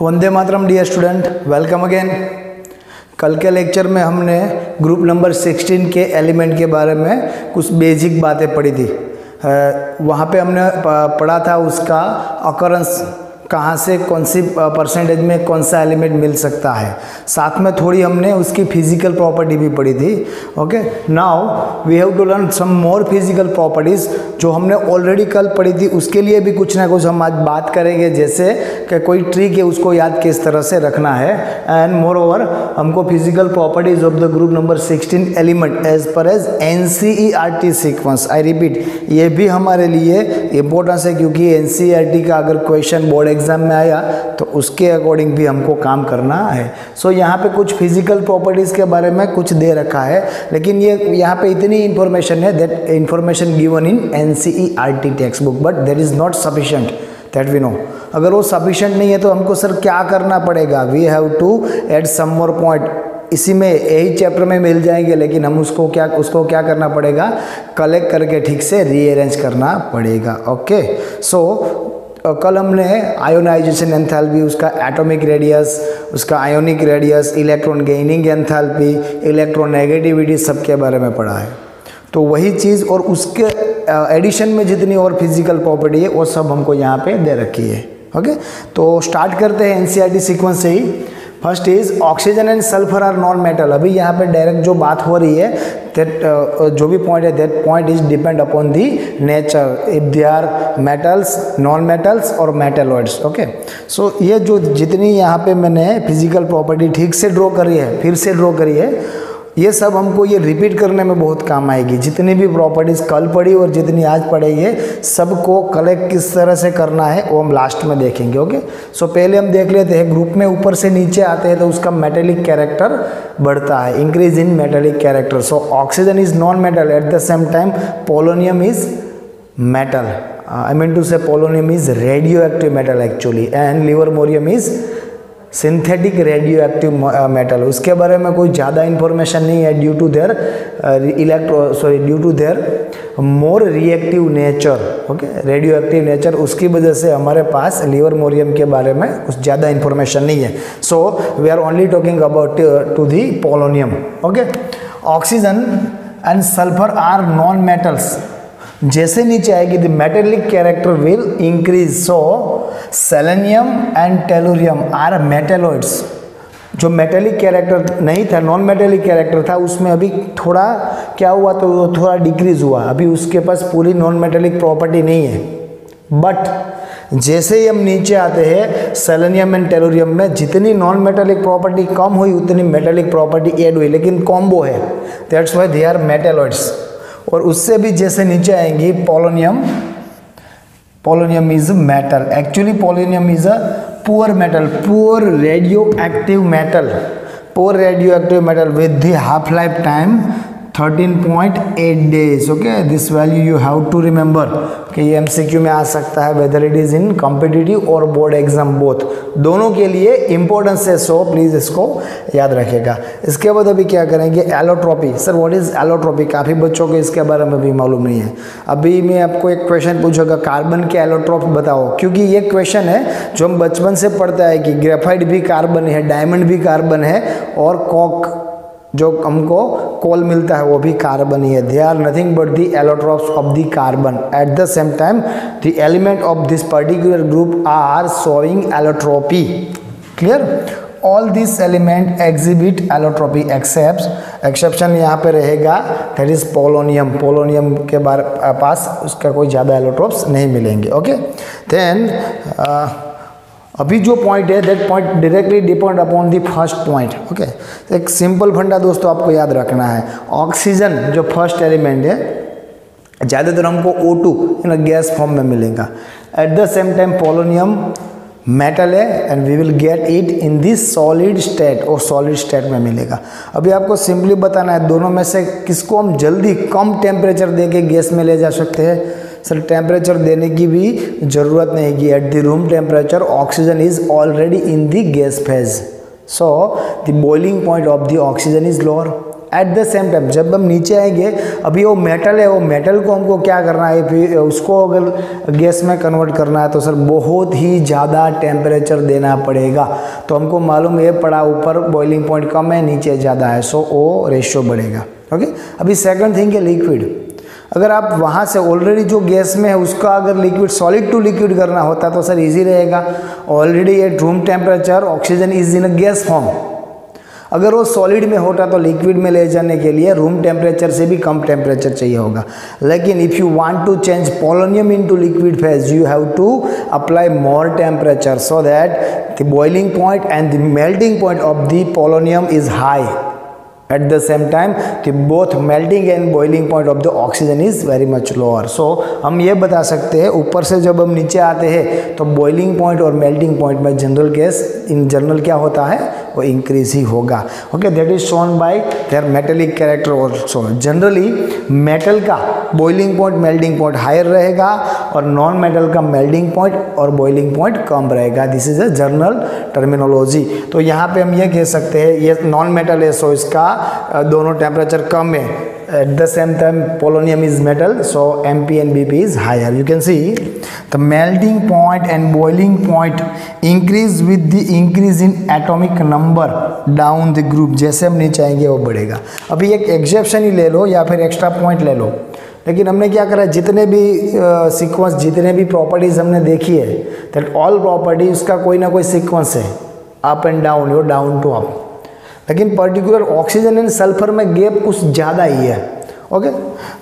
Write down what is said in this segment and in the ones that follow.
Vande Mataram dear student, welcome again. कल के lecture में हमने ग्रुप नंबर 16 के एलिमेंट के बारे में कुछ बेसिक बातें पढ़ी थी। वहाँ पे हमने पढ़ा था उसका अकरेंस, कहाँ से कौन सी परसेंटेज में कौन सा एलिमेंट मिल सकता है। साथ में थोड़ी हमने उसकी फिजिकल प्रॉपर्टी भी पढ़ी थी। Okay, now we have to learn some more physical properties जो हमने ऑलरेडी कल पढ़ी थी। उसके लिए भी कुछ ना कुछ हम आज बात करेंगे, जैसे कि कोई ट्रिक है उसको याद किस तरह से रखना है। एंड मोर ओवर हमको physical properties of the group number 16 element as per as NCERT sequence, I repeat, ये भी हमारे लिए इम्पोर्टेंस है, क्योंकि NCERT का अगर क्वेश्चन बोर्ड एग्जाम में आया तो उसके अकॉर्डिंग भी हमको काम करना है। सो यहाँ पे कुछ फिजिकल प्रॉपर्टीज़ के बारे में कुछ दे रखा है, लेकिन ये यहाँ पे इतनी इन्फॉर्मेशन है, that information given in NCERT text book, but that is not sufficient, that we know. अगर वो सफिशेंट नहीं है तो हमको सर क्या करना पड़ेगा? We have to add some more point. इसी में यही चैप्टर में मिल जाएंगे, लेकिन हम उसको क्या करना पड़ेगा? कलेक्ट करके ठीक से रीअरेंज करना पड़ेगा। ओके, सो कल हमने आयोनाइजेशन एंथैल्पी, उसका एटॉमिक रेडियस, उसका ionic radius, electron gaining enthalpy, electronegativity, सबके बारे में पढ़ा है। तो वही चीज़ और उसके एडिशन में जितनी और फिजिकल प्रॉपर्टी है वो सब हमको यहाँ पे दे रखी है। ओके, तो स्टार्ट करते हैं NCERT सीक्वेंस से ही। First is oxygen and sulphur are non metal. अभी यहाँ पे डायरेक्ट जो बात हो रही है, दैट जो भी पॉइंट है, that point is depend upon the nature, if they are metals, non metals और मेटलॉइड्स। ओके, सो ये जो जितनी यहाँ पे मैंने फिजिकल प्रॉपर्टी ठीक से ड्रॉ करी है, फिर से ड्रॉ करी है, ये सब हमको ये रिपीट करने में बहुत काम आएगी। जितनी भी प्रॉपर्टीज़ कल पढ़ी और जितनी आज पढ़ेंगे, सबको कलेक्ट किस तरह से करना है वो हम लास्ट में देखेंगे। ओके, सो पहले हम देख लेते हैं, ग्रुप में ऊपर से नीचे आते हैं तो उसका मेटेलिक कैरेक्टर बढ़ता है, increase in metallic character. So oxygen is non metal, at the same time polonium is metal, I mean to say polonium is radio active metal actually, and livermorium is synthetic radio active metal. उसके बारे में कोई ज़्यादा information नहीं है, due to their due to their more reactive nature. Okay, radioactive nature, उसकी वजह से हमारे पास लिवरमोरियम के बारे में कुछ ज़्यादा इन्फॉर्मेशन नहीं है। So we are only talking about to the polonium. Okay, oxygen and sulphur are non metals. जैसे नीचे आएगी the metallic character will increase. So selenium and tellurium are metalloids. जो मेटेलिक कैरेक्टर नहीं था, नॉन मेटेलिक कैरेक्टर था, उसमें अभी थोड़ा क्या हुआ, तो वो थोड़ा डिक्रीज हुआ। अभी उसके पास पूरी नॉन मेटेलिक प्रॉपर्टी नहीं है, बट जैसे ही हम नीचे आते हैं, सेलेनियम एंड टेलुरियम में जितनी नॉन मेटेलिक प्रॉपर्टी कम हुई, उतनी मेटेलिक प्रॉपर्टी ऐड हुई, लेकिन कॉम्बो है, that's why they are metalloids. और उससे भी जैसे नीचे आएंगी polonium is metal. Actually polonium is a poor metal, poor radio active metal with the half life time 13.8 days. Okay, this value you have to remember कि ये MCQ में आ सकता है, whether it is in competitive और board exam, both दोनों के लिए इंपॉर्टेंस है। सो प्लीज इसको याद रखिएगा। इसके बाद अभी क्या करेंगे, allotropy. Sir what is allotropy? काफ़ी बच्चों को इसके बारे में भी मालूम नहीं है। अभी मैं आपको एक क्वेश्चन पूछूंगा, कार्बन के एलोट्रॉप बताओ, क्योंकि ये क्वेश्चन है जो हम बचपन से पढ़ते हैं कि ग्रेफाइट भी कार्बन है, डायमंड भी कार्बन है, और कॉक जो हमको कोल मिलता है वो भी कार्बन ही है। They are nothing but the allotropes of the carbon. At the same time the element of this particular group are showing allotropy. Clear? All this element exhibit allotropy exception यहाँ पे रहेगा, दैट इज पोलोनियम। पोलोनियम के पास उसका कोई ज़्यादा allotropes नहीं मिलेंगे। Okay, then अभी जो पॉइंट है, that point directly depend upon the first point. Okay, एक सिंपल फंडा दोस्तों आपको याद रखना है। ऑक्सीजन जो फर्स्ट एलिमेंट है, ज़्यादातर हमको O2 इन गैस फॉर्म में मिलेगा। At the same time polonium metal है, and we will get it in this solid state, और सॉलिड स्टेट में मिलेगा। अभी आपको सिंपली बताना है, दोनों में से किसको हम जल्दी कम टेम्परेचर दे के गैस में ले जा सकते हैं। सर टेम्परेचर देने की भी ज़रूरत नहीं है। At the room temperature oxygen is already in the gas phase, so the boiling point of the oxygen is lower. Eight the same time जब हम नीचे आएंगे, अभी वो मेटल है, वो मेटल को हमको क्या करना है, फिर उसको अगर गैस में कन्वर्ट करना है तो सर बहुत ही ज़्यादा टेम्परेचर देना पड़ेगा। तो हमको मालूम ये पड़ा, ऊपर बॉइलिंग पॉइंट कम है, नीचे ज़्यादा है, सो वो रेशियो बढ़ेगा। ओके, अभी सेकंड थिंग है लिक्विड। अगर आप वहाँ से ऑलरेडी जो गैस में है उसका अगर लिक्विड सॉलिड टू लिक्विड करना होता तो सर इजी रहेगा। Already at room temperature oxygen is in a gas form. अगर वो सॉलिड में होता तो लिक्विड में ले जाने के लिए रूम टेम्परेचर से भी कम टेम्परेचर चाहिए होगा। लेकिन if you want to change polonium into liquid phase you have to apply more temperature so that the boiling point and the melting point of the polonium is high. At the same time, the both melting and boiling point of the oxygen is very much lower. So हम ये बता सकते हैं ऊपर से जब हम नीचे आते हैं तो boiling point और melting point में जनरल केस इन जनरल क्या होता है, वो इंक्रीज ही होगा। Okay, that is shown by their metallic character also. Generally metal का boiling point melting point higher रहेगा और नॉन मेटल का मेल्टिंग पॉइंट और बॉइलिंग पॉइंट कम रहेगा। This is a general terminology. तो यहाँ पे हम ये कह सकते हैं ये नॉन मेटल है, सो इसका दोनों टेम्परेचर कम है। At the same time polonium is metal, so MP and BP is higher. You can see the melting point and boiling point increase with the increase in atomic number down the group। जैसे हम नीचे आएंगे वो बढ़ेगा। अभी एक exception ही ले लो या फिर एक्स्ट्रा पॉइंट ले लो, लेकिन हमने क्या करा, जितने भी सीक्वेंस जितने भी प्रॉपर्टीज हमने देखी है दैट ऑल प्रॉपर्टी उसका कोई ना कोई सीक्वेंस है, up and down, yo down to up. लेकिन पर्टिकुलर ऑक्सीजन एंड सल्फर में गैप कुछ ज़्यादा ही है। Okay,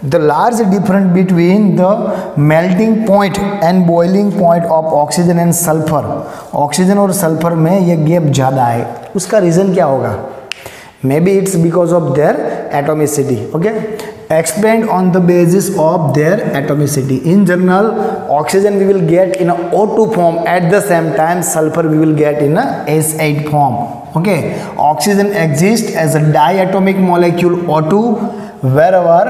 the large difference between the melting point and boiling point of oxygen and sulphur, oxygen और सल्फर में ये गैप ज़्यादा है। उसका रीज़न क्या होगा? Maybe it's because of their atomicity. Okay, explained on the basis of their atomicity. In general, oxygen we will get in a O2 form, at the same time sulfur we will get in a S8 form. Okay, oxygen exists as a diatomic molecule O2, wherever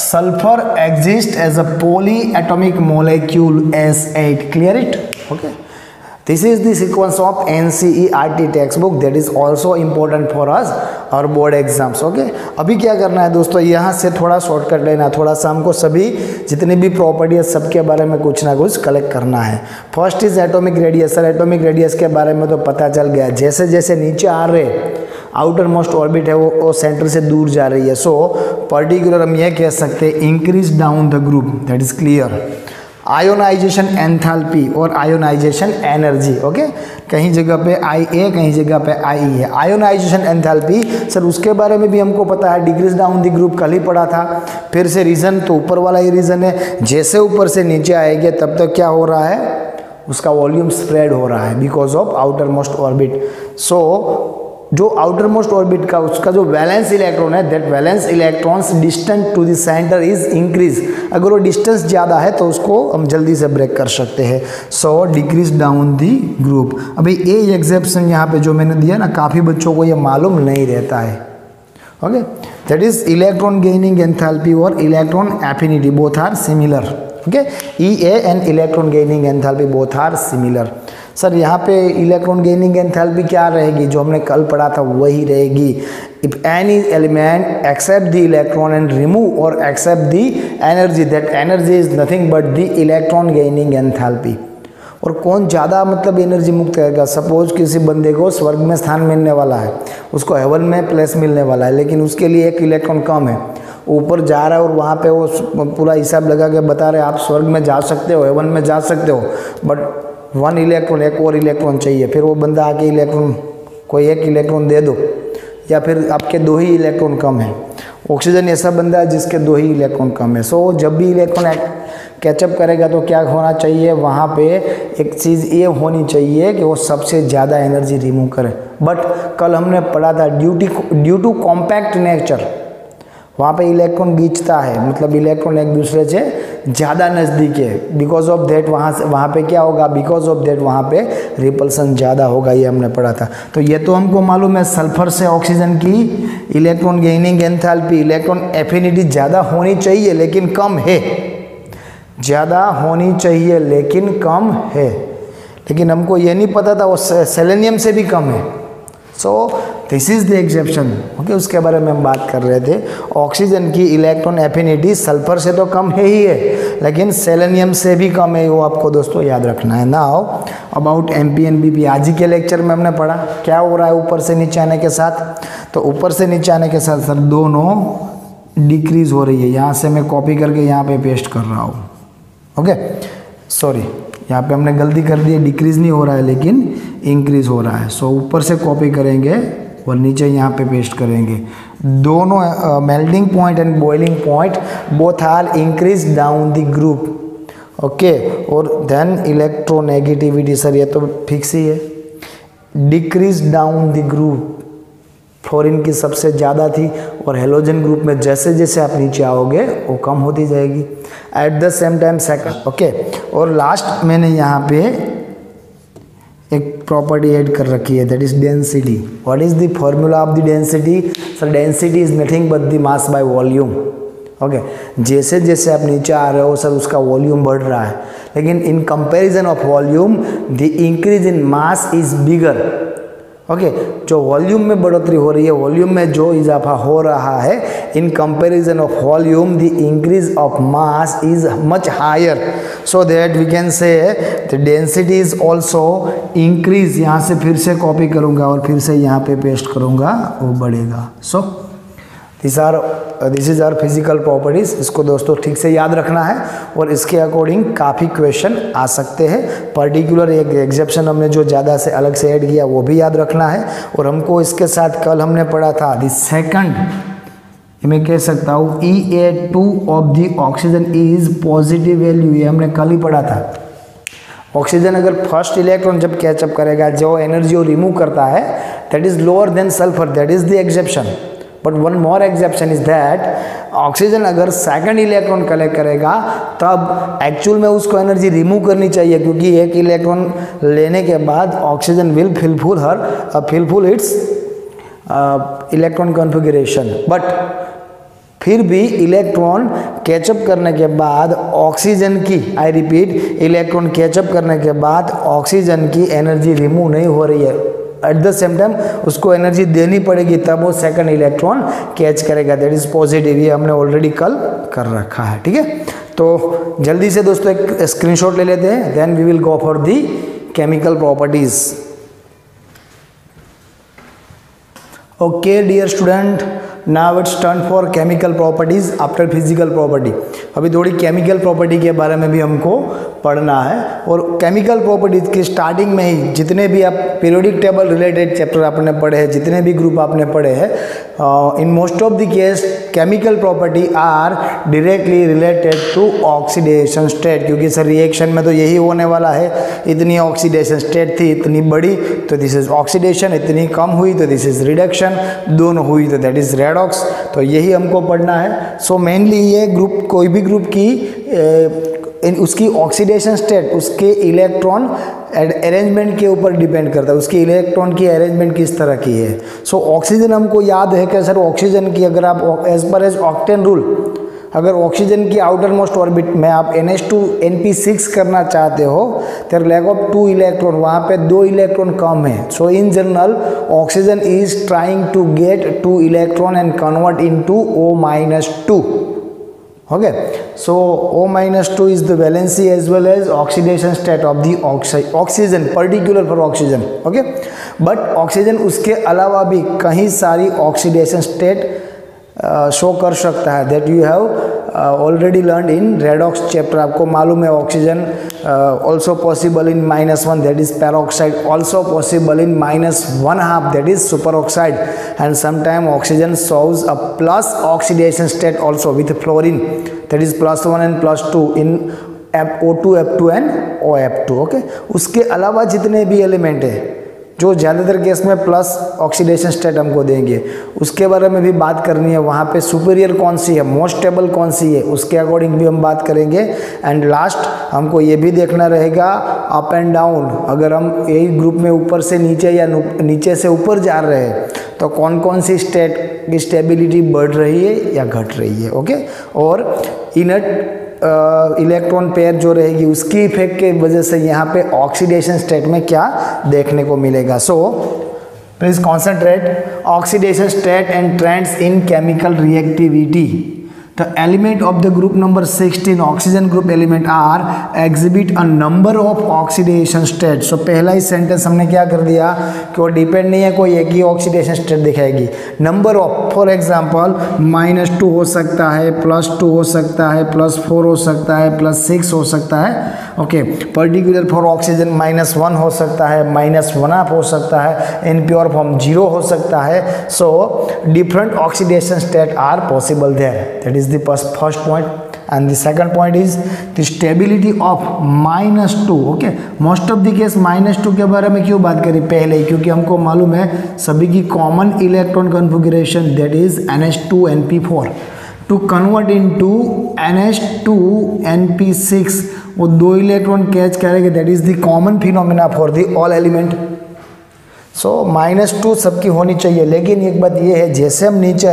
sulfur exists as a polyatomic molecule S8. Clear it? Okay. This is the sequence of NCERT textbook that is also important for us और board exams. Okay, अभी क्या करना है दोस्तों, यहाँ से थोड़ा shortcut लेना, थोड़ा सा हमको सभी जितने भी प्रॉपर्टी है सबके बारे में कुछ ना कुछ कलेक्ट करना है। First is atomic radius. Sir atomic radius के बारे में तो पता चल गया, जैसे जैसे नीचे आ रहे आउटर मोस्ट ऑर्बिट है वो सेंटर से दूर जा रही है। सो पर्टिकुलर हम ये कह सकते हैं increase down the group, that is clear. Ionisation enthalpy और आयोनाइजेशन एनर्जी। ओके, कहीं जगह पे IA कहीं जगह पे IE है। आयोनाइजेशन एंथैल्पी सर उसके बारे में भी हमको पता है, डिक्रीज डाउन द ग्रुप कल ही पढ़ा था। फिर से रीज़न तो ऊपर वाला ही रीज़न है, जैसे ऊपर से नीचे आएंगे तब तक क्या हो रहा है, उसका वॉल्यूम स्प्रेड हो रहा है because of outer most orbit. So जो आउटर मोस्ट ऑर्बिट का उसका जो वैलेंस इलेक्ट्रॉन है that valence electrons distance to the centre is increase. अगर वो डिस्टेंस ज़्यादा है तो उसको हम जल्दी से ब्रेक कर सकते हैं। सो डिक्रीज डाउन द ग्रुप। अभी ये एग्जेप्शन यहाँ पे जो मैंने दिया ना, काफ़ी बच्चों को ये मालूम नहीं रहता है। Okay, that is electron gaining enthalpy और electron affinity both are similar. Okay, EA and electron gaining enthalpy both are similar. Sir यहाँ पे इलेक्ट्रॉन गेनिंग एंथैल्पी क्या रहेगी, जो हमने कल पढ़ा था वही रहेगी। If any element accept the electron and remove और accept the energy, that energy is nothing but the electron gaining enthalpy. और कौन ज़्यादा मतलब एनर्जी मुक्त करेगा, सपोज किसी बंदे को स्वर्ग में स्थान मिलने वाला है, उसको हेवन में प्लेस मिलने वाला है, लेकिन उसके लिए एक इलेक्ट्रॉन कम है, ऊपर जा रहा है और वहाँ पे वो पूरा हिसाब लगा के बता रहे आप स्वर्ग में जा सकते हो, हेवन में जा सकते हो, बट 1 इलेक्ट्रॉन एक और इलेक्ट्रॉन चाहिए। फिर वो बंदा आके इलेक्ट्रॉन कोई एक इलेक्ट्रॉन दे दो, या फिर आपके 2 ही इलेक्ट्रॉन कम है। ऑक्सीजन ऐसा बंदा है जिसके 2 ही इलेक्ट्रॉन कम है। सो जब भी इलेक्ट्रॉन कैचअप करेगा तो क्या होना चाहिए, वहाँ पे एक चीज़ ये होनी चाहिए कि वो सबसे ज़्यादा एनर्जी रिमूव करे। बट कल हमने पढ़ा था ड्यू टू कॉम्पैक्ट नेचर, वहाँ पे इलेक्ट्रॉन खींचता है, मतलब इलेक्ट्रॉन एक दूसरे से ज़्यादा नज़दीक है। बिकॉज ऑफ दैट वहाँ पे क्या होगा, बिकॉज ऑफ दैट वहाँ पे रिपल्सन ज़्यादा होगा, ये हमने पढ़ा था। तो ये तो हमको मालूम है, सल्फर से ऑक्सीजन की electron gaining enthalpy, electron affinity ज़्यादा होनी चाहिए लेकिन कम है, ज़्यादा होनी चाहिए लेकिन कम है। लेकिन हमको ये नहीं पता था वो सेलेनियम से भी कम है। सो this is the exception. Okay, उसके बारे में हम बात कर रहे थे। ऑक्सीजन की इलेक्ट्रॉन एफिनिटी सल्फर से तो कम है ही है, लेकिन सेलेनियम से भी कम है, वो आपको दोस्तों याद रखना है। नाउ अबाउट एमपीएनबीपी, आज ही के लेक्चर में हमने पढ़ा क्या हो रहा है ऊपर से नीचे आने के साथ। तो ऊपर से नीचे आने के साथ सर दोनों डिक्रीज हो रही है। यहाँ से मैं कॉपी करके यहाँ पे पेस्ट कर रहा हूँ। ओके, सॉरी, यहाँ पे हमने गलती कर दी है, डिक्रीज नहीं हो रहा है लेकिन इंक्रीज हो रहा है। सो ऊपर से कॉपी करेंगे और नीचे यहाँ पे पेस्ट करेंगे। दोनों melting point and boiling point both are increase down the group. Okay, और देन इलेक्ट्रोनेगेटिविटी, सर ये तो फिक्स ही है, decrease down the group. Fluorine की सबसे ज़्यादा थी और हेलोजन ग्रुप में जैसे जैसे आप नीचे आओगे वो कम होती जाएगी। Eight the same time second. Okay, और लास्ट मैंने यहाँ पे एक प्रॉपर्टी ऐड कर रखी है, that is density. What is the formula of the density? Sir density is nothing but the mass by volume. Okay, जैसे जैसे आप नीचे आ रहे हो सर उसका वॉल्यूम बढ़ रहा है, लेकिन इन comparison of volume the increase in mass is bigger. Okay, जो वॉल्यूम में बढ़ोतरी हो रही है, वॉल्यूम में जो इजाफा हो रहा है, in comparison of volume the increase of mass is much higher, so that we can say the density is also increase. यहाँ से फिर से कॉपी करूँगा और फिर से यहाँ पे पेस्ट करूँगा, वो बढ़ेगा। So this is our physical properties. इसको दोस्तों ठीक से याद रखना है और इसके अकॉर्डिंग काफ़ी क्वेश्चन आ सकते हैं। पर्टिकुलर एक एक्सेप्शन हमने जो ज़्यादा से अलग से ऐड किया वो भी याद रखना है। और हमको इसके साथ कल हमने पढ़ा था द सेकंड, मैं कह सकता हूँ EA2 of the oxygen is positive value, ये हमने कल ही पढ़ा था। ऑक्सीजन अगर फर्स्ट इलेक्ट्रॉन जब कैचअप करेगा, जो एनर्जी वो रिमूव करता है, that is lower than sulphur, that is the exception. But one more exception is that oxygen अगर सेकंड इलेक्ट्रॉन कलेक्ट करेगा तब एक्चुअल में उसको एनर्जी रिमूव करनी चाहिए, क्योंकि एक इलेक्ट्रॉन लेने के बाद oxygen will fulfil its electron configuration. But फिर भी इलेक्ट्रॉन कैचअप करने के बाद ऑक्सीजन की, आई रिपीट, इलेक्ट्रॉन कैचअप करने के बाद ऑक्सीजन की एनर्जी रिमूव नहीं हो रही है। एट द सेम टाइम उसको एनर्जी देनी पड़ेगी, तब वो सेकंड इलेक्ट्रॉन कैच करेगा, दैट इज पॉजिटिव। ये हमने ऑलरेडी कल कर रखा है, ठीक है। तो जल्दी से दोस्तों एक स्क्रीनशॉट ले लेते हैं, then we will go for the chemical properties. Okay dear student, now it's turn for chemical properties after physical property. अभी थोड़ी केमिकल प्रॉपर्टी के बारे में भी हमको पढ़ना है। और केमिकल प्रॉपर्टीज की स्टार्टिंग में ही जितने भी आप पीरियोडिक टेबल रिलेटेड चैप्टर आपने पढ़े हैं, जितने भी ग्रुप आपने पढ़े हैं, in most of the case chemical property are directly related to oxidation state, क्योंकि सर रिएक्शन में तो यही होने वाला है। इतनी ऑक्सीडेशन स्टेट थी, इतनी बड़ी तो दिस इज ऑक्सीडेशन, इतनी कम हुई तो दिस इज रिडक्शन, दोनों हुई तो दैट इज रेडॉक्स। तो यही हमको पढ़ना है। सो मेनली ये ग्रुप, कोई भी ग्रुप की उसकी ऑक्सीडेशन स्टेट उसके इलेक्ट्रॉन अरेंजमेंट के ऊपर डिपेंड करता है, उसकी इलेक्ट्रॉन की अरेंजमेंट किस तरह की है। सो ऑक्सीजन हमको याद है कि सर ऑक्सीजन की अगर आप as per as octane rule, अगर ऑक्सीजन की आउटर मोस्ट ऑर्बिट में आप NH2 NP6 करना चाहते हो, तो लैक ऑफ 2 इलेक्ट्रॉन, वहाँ पे 2 इलेक्ट्रॉन कम है। So in general oxygen is trying to get 2 electron and convert into O-2। Okay, so O-2 is the valency as well as oxidation state of the oxygen, particular for oxygen. Okay, but oxygen उसके अलावा भी कहीं सारी oxidation state show कर सकता है, that you have already learn in redox chapter. आपको मालूम है oxygen also possible in -1, that is peroxide, also possible in -1/2, that is super oxide, and sometime oxygen shows a plus oxidation state also with fluorine, that is +1 and +2 in O2 F2 and OF2। Okay, उसके अलावा जितने भी element है जो ज़्यादातर case में plus oxidation state हमको देंगे, उसके बारे में भी बात करनी है। वहाँ पे सुपीरियर कौन सी है, मोस्ट स्टेबल कौन सी है, उसके अकॉर्डिंग भी हम बात करेंगे। एंड लास्ट हमको ये भी देखना रहेगा अप एंड डाउन, अगर हम यही ग्रुप में ऊपर से नीचे या नीचे से ऊपर जा रहे हैं तो कौन कौन सी स्टेट की स्टेबिलिटी बढ़ रही है या घट रही है। ओके, और इनर्ट इलेक्ट्रॉन पेयर जो रहेगी उसकी इफेक्ट के वजह से यहाँ पे ऑक्सीडेशन स्टेट में क्या देखने को मिलेगा। सो Please concentrate. Oxidation state and trends in chemical reactivity. The element of the group number 16 oxygen group element are exhibit a number of oxidation states. So पहला ही सेंटेंस हमने क्या कर दिया कि वो डिपेंड नहीं है, कोई एक ही ऑक्सीडेशन स्टेट दिखाएगी. नंबर ऑफ, फॉर एग्जांपल -2 हो सकता है, +2 हो सकता है, +4 हो सकता है, +6 हो सकता है. ओके, पर्टिकुलर फॉर ऑक्सीजन -1 हो सकता है, -1 हो सकता है, इन प्योर फॉर्म 0 हो सकता है. So different oxidation state are possible there. That is the first point. And the second point is the stability of -2. okay, most of the case -2 के बारे में क्यों बात करी पहले ही, क्योंकि हमको मालूम है सभी की common electron configuration that is NH2NP4. To convert into NH2NP6 वो 2 इलेक्ट्रॉन कैच करेंगे. That is the common phenomena for the all element. So -2 सबकी होनी चाहिए, लेकिन एक बात ये है जैसे हम नीचे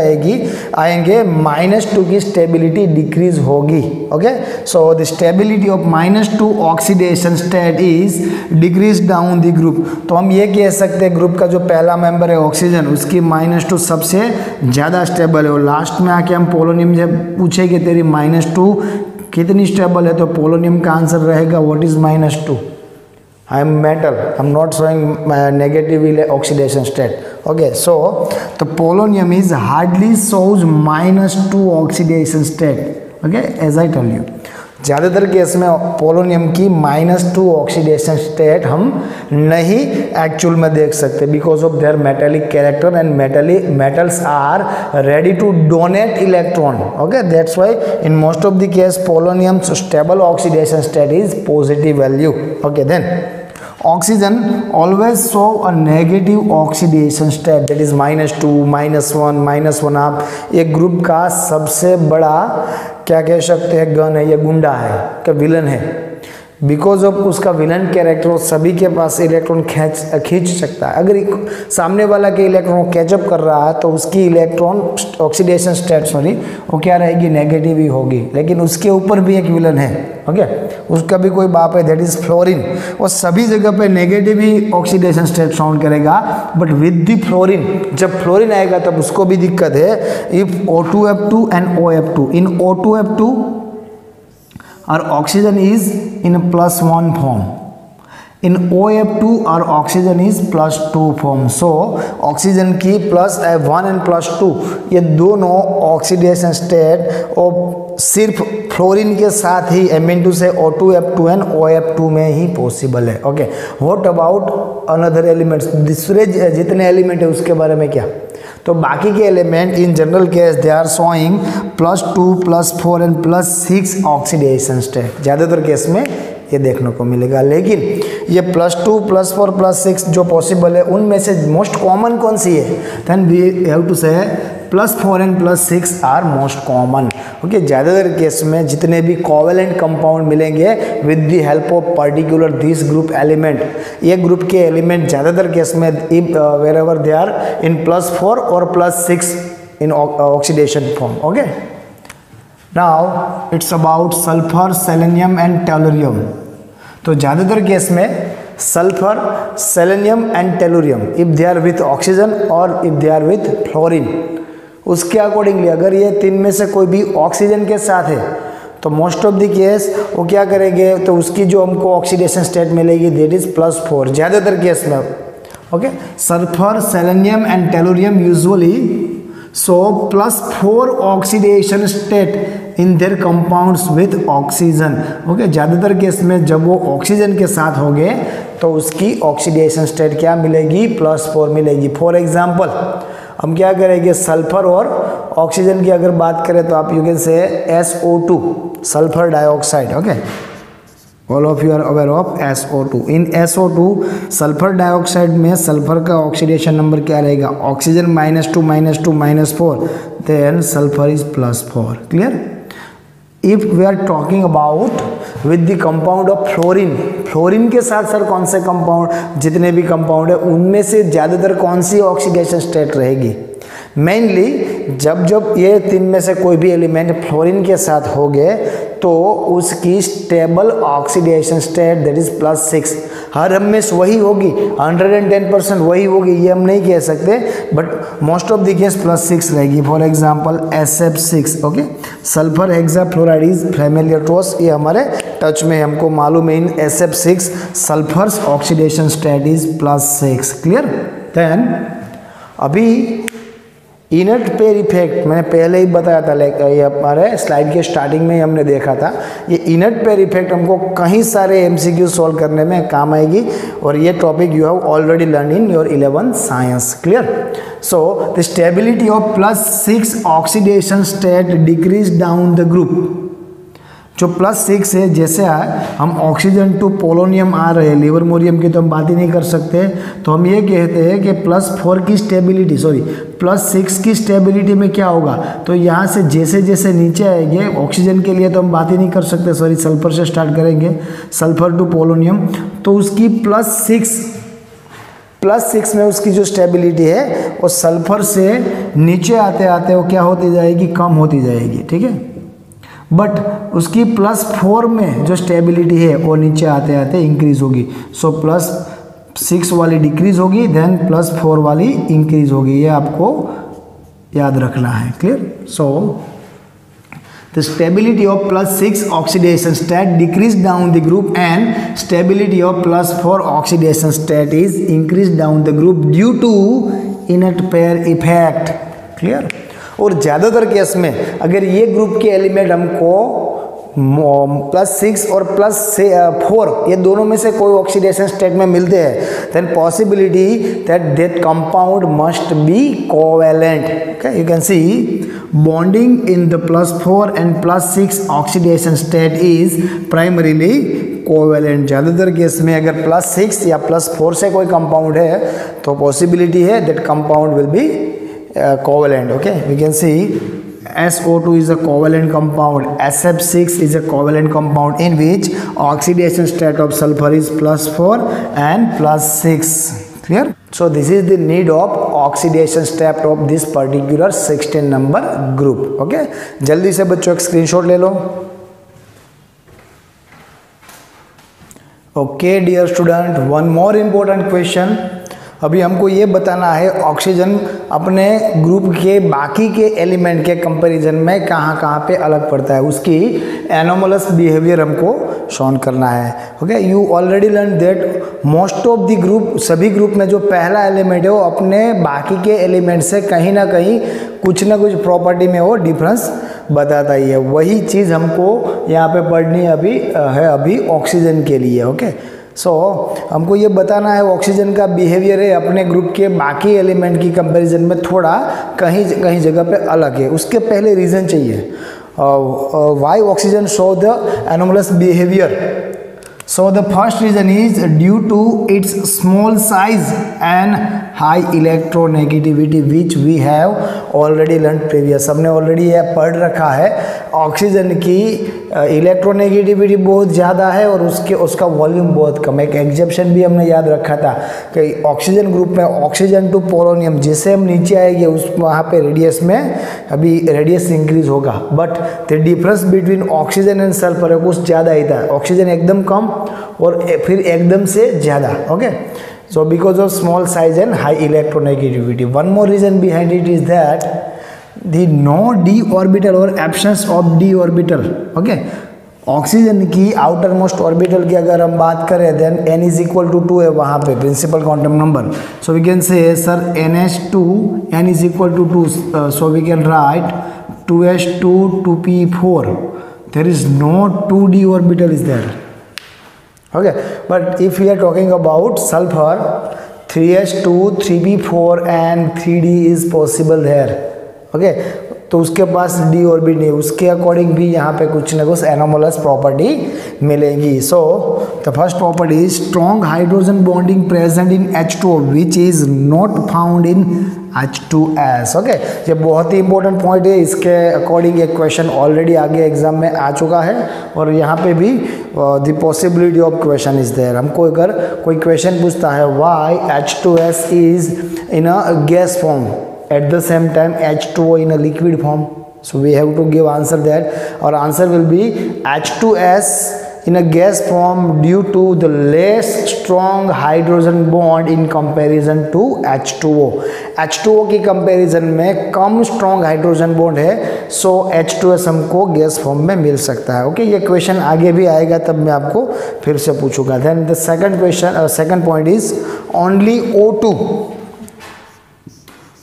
आएंगे -2 की स्टेबिलिटी डिक्रीज होगी. Okay, so the stability of -2 oxidation state is decrease down the group. तो हम ये कह सकते हैं ग्रुप का जो पहला मेंबर है ऑक्सीजन, उसकी -2 सबसे ज़्यादा स्टेबल है. और लास्ट में आके हम पोलोनियम जब पूछेंगे तेरी -2 कितनी स्टेबल है, तो पोलोनियम का आंसर रहेगा what is -2. I am metal. I am not showing negative oxidation state. Okay, so the polonium is hardly shows -2 oxidation state. Okay, as I told you. ज़्यादातर केस में पोलोनियम की -2 oxidation state हम नहीं actual में देख सकते because of their metallic character and metals are ready to donate electron. Okay, that's why in most of the case polonium stable oxidation state is positive value. Okay, then oxygen always show a negative oxidation state that is -2, -1, -1. एक group का सबसे बड़ा क्या कह सकते हैं gun है, ये गुंडा है क्या विलन है. बिकॉज ऑफ उसका विलन कैरेक्टर सभी के पास इलेक्ट्रॉन खींच सकता है. अगर सामने वाला के इलेक्ट्रॉन कैचअप कर रहा है तो उसकी इलेक्ट्रॉन ऑक्सीडेशन स्टेट वो क्या रहेगी, नेगेटिव ही होगी. लेकिन उसके ऊपर भी एक विलन है. ओके, उसका भी कोई बाप है दैट इज फ्लोरीन. वो सभी जगह पे नेगेटिव ही ऑक्सीडेशन स्टेट साउंड करेगा. बट विद द फ्लोरीन, जब फ्लोरीन आएगा तब उसको भी दिक्कत है. If O2F2 and OF2, in O2F2 our oxygen is in a +1 form, in OF2 our oxygen is +2 form. so oxygen की +1 एंड +2 ये दोनों ऑक्सीडेशन स्टेट और सिर्फ फ्लोरीन के साथ ही Mn2 से O2F2 एंड OF2 में ही पॉसिबल है. Okay, what about another elements, दूसरे जितने एलिमेंट है उसके बारे में क्या. तो बाकी के element in general case they are showing +2, +4 and +6 oxidation state. ज़्यादातर केस में ये देखने को मिलेगा. लेकिन ये +2, +4, +6 जो पॉसिबल है उनमें से मोस्ट कॉमन कौन सी है, then we have to say +4 and +6 are most common. Okay, ज़्यादातर केस में जितने भी कोवेलेंट कंपाउंड मिलेंगे with the help of particular this group element, ये ग्रुप के एलिमेंट ज़्यादातर केस में wherever they are in +4 और +6 in oxidation form. Okay, now it's about sulphur, selenium and tellurium. तो ज़्यादातर केस में sulphur, selenium and tellurium if they are with oxygen और if they are with fluorine, उसके accordingly अगर ये तीन में से कोई भी ऑक्सीजन के साथ है तो मोस्ट ऑफ द केस वो क्या करेंगे, तो उसकी जो हमको ऑक्सीडेशन स्टेट मिलेगी दैट इज +4 ज़्यादातर केस में. Okay, sulphur, selenium and tellurium usually so +4 oxidation state in their compounds with oxygen. Okay, ज़्यादातर केस में जब वो ऑक्सीजन के साथ होंगे तो उसकी ऑक्सीडेशन स्टेट क्या मिलेगी, +4 मिलेगी. फॉर एग्जांपल हम क्या करेंगे, सल्फर और ऑक्सीजन की अगर बात करें तो आप you can say SO2, sulphur dioxide. Okay, all of you are aware of SO2. In SO2 sulphur dioxide में सल्फर का ऑक्सीडेशन नंबर क्या रहेगा, oxygen -2 -2 -4, then sulphur is +4. Clear. If we are talking about with the compound of fluorine, fluorine के साथ sir कौन से compound, जितने भी कंपाउंड है उनमें से ज़्यादातर कौन सी ऑक्सीडेशन स्टेट रहेगी, मेनली जब ये तीन में से कोई भी एलिमेंट फ्लोरीन के साथ हो गए तो उसकी stable oxidation state that is +6 हर हमेशा वही होगी, 110% वही होगी ये हम नहीं कह सकते, but most of the case +6 रहेगी। For example SF6, okay, sulphur hexafluoride is familiar to us, ये हमारे टच में हमको मालूम है। In SF6 sulphur's oxidation state is +6, clear. Then अभी इनर्ट पेयर इफेक्ट मैंने पहले ही बताया था, लाइक ये हमारे स्लाइड के स्टार्टिंग में ही हमने देखा था। ये इनर्ट पेयर इफेक्ट हमको कहीं सारे MCQ सॉल्व करने में काम आएगी, और ये topic you have already learn in your 11th science, clear. So the stability of +6 oxidation state decrease down the group. जो +6 है, जैसे हम ऑक्सीजन टू पोलोनियम आ रहे हैं, लिवरमोरियम की तो हम बात ही नहीं कर सकते, तो हम ये कहते हैं कि +4 की स्टेबिलिटी, सॉरी +6 की स्टेबिलिटी में क्या होगा, तो यहाँ से जैसे जैसे नीचे आएंगे ऑक्सीजन के लिए तो हम बात ही नहीं कर सकते, सॉरी सल्फर से स्टार्ट करेंगे, सल्फर टू पोलोनियम, तो उसकी +6 में उसकी जो स्टेबिलिटी है वो सल्फर से नीचे आते आते वो क्या होती जाएगी, कम होती जाएगी, ठीक है। बट उसकी +4 में जो स्टेबिलिटी है वो नीचे आते आते इंक्रीज होगी। सो +6 वाली डिक्रीज होगी, देन +4 वाली इंक्रीज होगी, ये आपको याद रखना है, clear. So the stability of +6 oxidation state decrease down the group and stability of +4 oxidation state is increase down the group due to inert pair effect, clear. और ज़्यादातर केस में अगर ये ग्रुप के एलिमेंट हमको +6 और +4 ये दोनों में से कोई ऑक्सीडेशन स्टेट में मिलते हैं, then possibility that compound must be covalent, okay. You can see bonding in the +4 and +6 oxidation state is primarily covalent. ज़्यादातर केस में अगर +6 या +4 से कोई कंपाउंड है तो पॉसिबिलिटी है that compound will be covalent, okay. We can see SO2 is a covalent compound, SF6 is a covalent compound in which oxidation state of sulfur is +4 and +6, clear. So this is the need of oxidation step of this particular 16 number group, okay. जल्दी से बच्चों एक screenshot ले लो। Okay dear student, one more important question। अभी हमको ये बताना है ऑक्सीजन अपने ग्रुप के बाकी के एलिमेंट के कंपैरिजन में कहाँ पे अलग पड़ता है, उसकी एनोमलस बिहेवियर हमको शोन करना है, okay. You already learn that most of the group, सभी ग्रुप में जो पहला एलिमेंट है वो अपने बाकी के एलिमेंट से कहीं ना कहीं कुछ ना कुछ प्रॉपर्टी में वो डिफरेंस बताता ही है। वही चीज़ हमको यहाँ पे पढ़नी अभी ऑक्सीजन के लिए, ओके। सो हमको ये बताना है ऑक्सीजन का बिहेवियर है अपने ग्रुप के बाकी एलिमेंट की कंपैरिजन में थोड़ा कहीं जगह पे अलग है। उसके पहले रीज़न चाहिए why oxygen show the anomalous behaviour. So the first reason is due to its small size and high electronegativity which we have already learned previous। हमने ऑलरेडी ये पढ़ रखा है, ऑक्सीजन की इलेक्ट्रोनेगेटिविटी बहुत ज़्यादा है और उसका वॉल्यूम बहुत कम है। एक एग्जेप्शन भी हमने याद रखा था कि ऑक्सीजन ग्रुप में ऑक्सीजन टू पोलोनियम जैसे हम नीचे आएंगे उस वहाँ पे रेडियस में अभी रेडियस इंक्रीज होगा, but the difference between oxygen and sulphur कुछ ज़्यादा ही था। ऑक्सीजन एकदम कम और फिर एकदम से ज़्यादा, okay. So because of small size and high electronegativity. One more reason behind it is that the no D orbital और absence of D orbital, okay. Oxygen की आउटर मोस्ट ऑर्बिटल की अगर हम बात करें then n is equal to 2 है वहाँ पे principal quantum number. So we can say sir NH2 n is equal to 2, so we can write 2s2 2p4। There is no 2d orbital is there, okay. But if we are talking about sulfur, 3s2 3p4 and 3d is possible there, okay. तो उसके पास d orbit नहीं, उसके according भी यहाँ पे कुछ ना कुछ एनोमलस प्रॉपर्टी मिलेगी। So the first property is strong hydrogen bonding present in H2O which is not found in H2S, okay. ये बहुत ही इंपॉर्टेंट पॉइंट है, इसके अकॉर्डिंग एक क्वेश्चन ऑलरेडी आगे एग्जाम में आ चुका है और यहाँ पे भी the possibility of question is there. हमको अगर कोई क्वेश्चन पूछता है why H2S is in a gas form at the same time H2O in a liquid form, So we have to give answer that. Our answer will be H2S in a gas form due to the less strong hydrogen bond in comparison to H2O. H2O की comparison में कम strong hydrogen bond है, सो H2S हमको gas form में मिल सकता है. Okay, ये question आगे भी आएगा तब मैं आपको फिर से पूछूंगा. Then the second question, second point is only O2.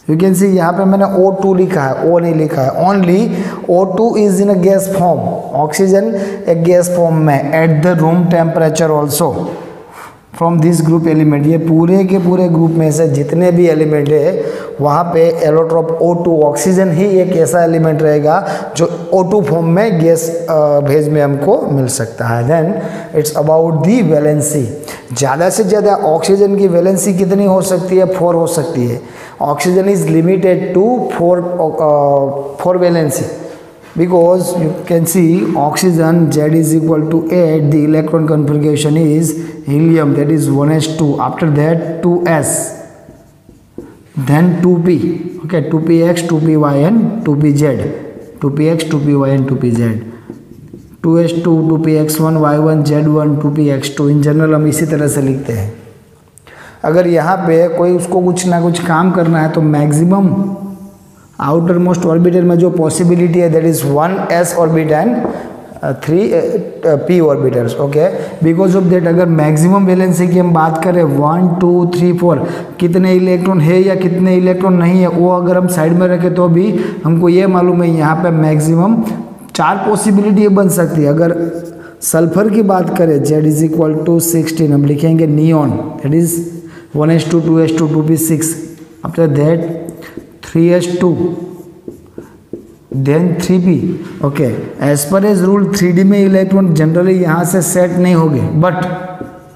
You can see यहाँ पे मैंने O2 लिखा है, O नहीं लिखा है. Only O2 is in a gas form. Oxygen एक गैस फॉर्म में at the room temperature also from this group element. ये पूरे के पूरे ग्रुप में से जितने भी एलिमेंट है वहाँ पे एलोट्रोप O2 ऑक्सीजन ही एक ऐसा एलिमेंट रहेगा जो O2 फॉर्म में गैस भेज में हमको मिल सकता है. Then it's about the valency. ज़्यादा से ज़्यादा ऑक्सीजन की वैलेंसी कितनी हो सकती है? 4 हो सकती है. Oxygen is limited to 4 valency because you can see oxygen Z is equal to 8, the electron configuration is helium, that is 1s2, after that 2s, then 2p, okay, 2px, 2py and 2pz, 2px, 2py and 2pz, 2s2, 2px1, y1, z1, 2px2. In general हम इसी तरह से लिखते हैं. अगर यहाँ पे कोई उसको कुछ ना कुछ काम करना है तो मैक्सिमम आउटर मोस्ट ऑर्बिटल में जो पॉसिबिलिटी है that is 1s orbit and 3p orbitals. Okay, because of that अगर मैक्सिमम वैलेंसी की हम बात करें 1 2 3 4 कितने इलेक्ट्रॉन है या कितने इलेक्ट्रॉन नहीं है, वो अगर हम साइड में रखें तो भी हमको ये मालूम है यहाँ पे मैक्सिमम 4 पॉसिबिलिटी बन सकती है. अगर सल्फर की बात करें Z इज इक्वल टू 16, हम लिखेंगे neon, that is 1s2, 2s2, 2p6, after that 3s2, then 3p. Okay, as per as rule 3d में इलेक्ट्रॉन जनरली यहाँ से सेट नहीं होंगे, बट